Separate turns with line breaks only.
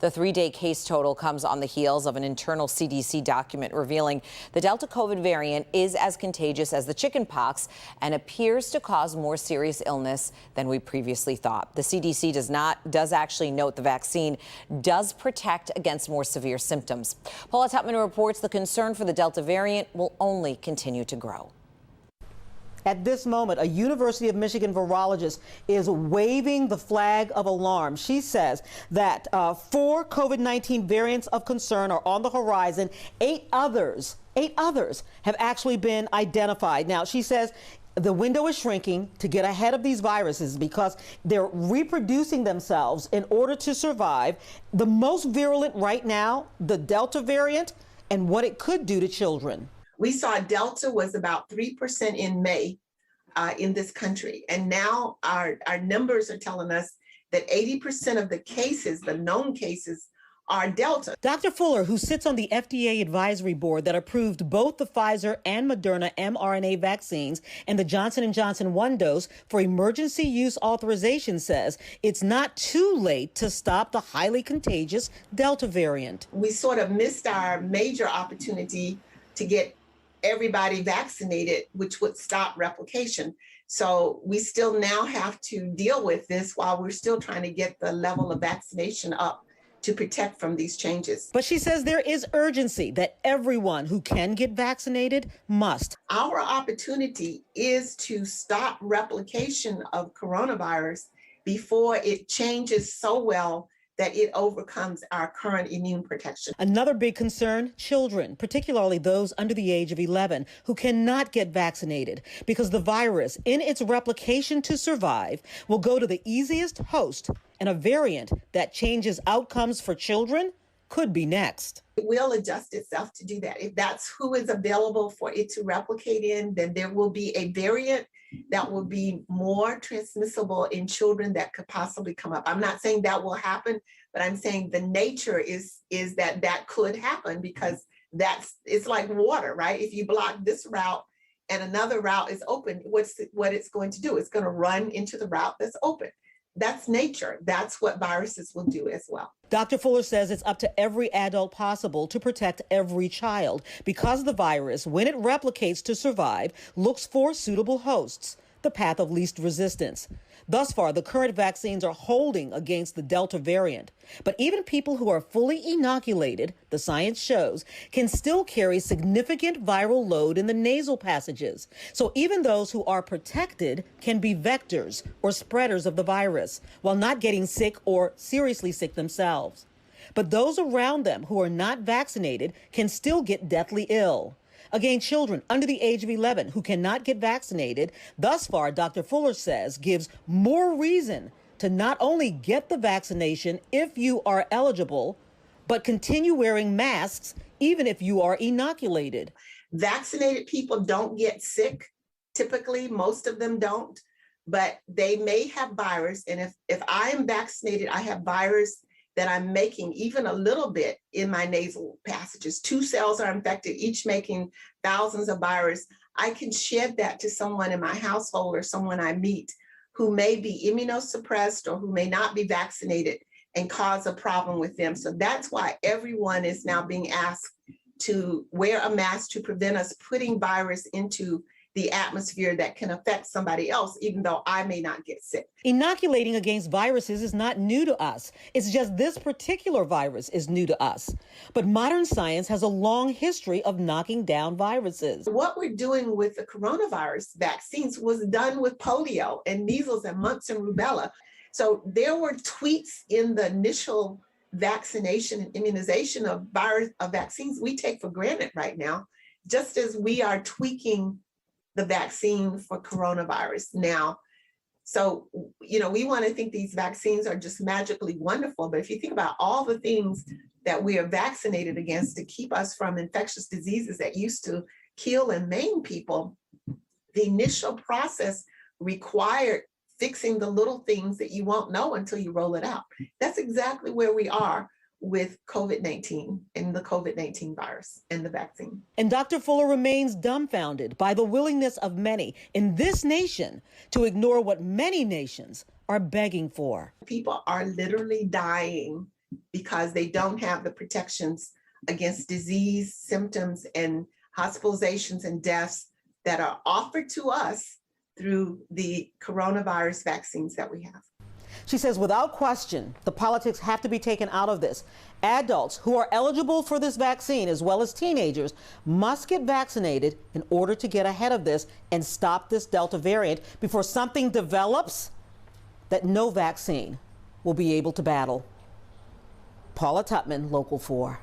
The 3-day case total comes on the heels of an internal CDC document revealing the Delta COVID variant is as contagious as the chickenpox and appears to cause more serious illness than we previously thought. The CDC does actually note the vaccine does protect against more severe symptoms. Paula Tutman reports the concern for the Delta variant will only continue to grow.
At this moment, a University of Michigan virologist is waving the flag of alarm. She says that 4 COVID-19 variants of concern are on the horizon. Eight others have actually been identified. Now, she says the window is shrinking to get ahead of these viruses because they're reproducing themselves in order to survive. The most virulent right now, the Delta variant, and what it could do to children.
We saw Delta was about 3% in May in this country. And now our numbers are telling us that 80% of the cases, the known cases, are Delta.
Dr. Fuller, who sits on the FDA advisory board that approved both the Pfizer and Moderna mRNA vaccines and the Johnson & Johnson 1-dose for emergency use authorization, says it's not too late to stop the highly contagious Delta variant.
We sort of missed our major opportunity to get everybody vaccinated, which would stop replication. So we still now have to deal with this while we're still trying to get the level of vaccination up to protect from these changes.
But she says there is urgency that everyone who can get vaccinated must.
Our opportunity is to stop replication of coronavirus before it changes so well that it overcomes our current immune protection.
Another big concern, children, particularly those under the age of 11 who cannot get vaccinated because the virus, in its replication to survive, will go to the easiest host, and a variant that changes outcomes for children could be next.
It will adjust itself to do that. If that's who is available for it to replicate in, then there will be a variant that will be more transmissible in children that could possibly come up. I'm not saying that will happen, but I'm saying the nature is that could happen because it's like water, right? If you block this route and another route is open, what it's going to do? It's going to run into the route that's open. That's nature. That's what viruses will do as well.
Dr. Fuller says it's up to every adult possible to protect every child because the virus, when it replicates to survive, looks for suitable hosts, the path of least resistance. Thus far, the current vaccines are holding against the Delta variant. But even people who are fully inoculated, the science shows, can still carry significant viral load in the nasal passages. So even those who are protected can be vectors or spreaders of the virus while not getting sick or seriously sick themselves. But those around them who are not vaccinated can still get deathly ill. Again, children under the age of 11 who cannot get vaccinated, thus far, Dr. Fuller says, gives more reason to not only get the vaccination if you are eligible, but continue wearing masks even if you are inoculated.
Vaccinated people don't get sick. Typically, most of them don't, but they may have virus. And if I am vaccinated, I have virus that I'm making even a little bit in my nasal passages. 2 cells are infected, each making thousands of virus. I can shed that to someone in my household or someone I meet who may be immunosuppressed or who may not be vaccinated and cause a problem with them. So that's why everyone is now being asked to wear a mask to prevent us putting virus into the atmosphere that can affect somebody else, even though I may not get sick.
Inoculating against viruses is not new to us. It's just this particular virus is new to us. But modern science has a long history of knocking down viruses.
What we're doing with the coronavirus vaccines was done with polio and measles and mumps and rubella. So there were tweaks in the initial vaccination and immunization of vaccines we take for granted right now, just as we are tweaking the vaccine for coronavirus now. So, we want to think these vaccines are just magically wonderful, but if you think about all the things that we are vaccinated against to keep us from infectious diseases that used to kill and maim people, the initial process required fixing the little things that you won't know until you roll it out. That's exactly where we are with COVID-19 and the COVID-19 virus and the vaccine.
And Dr. Fuller remains dumbfounded by the willingness of many in this nation to ignore what many nations are begging for.
People are literally dying because they don't have the protections against disease, symptoms, and hospitalizations and deaths that are offered to us through the coronavirus vaccines that we have.
She says without question, the politics have to be taken out of this. Adults who are eligible for this vaccine, as well as teenagers, must get vaccinated in order to get ahead of this and stop this Delta variant before something develops that no vaccine will be able to battle. Paula Tutman, Local 4.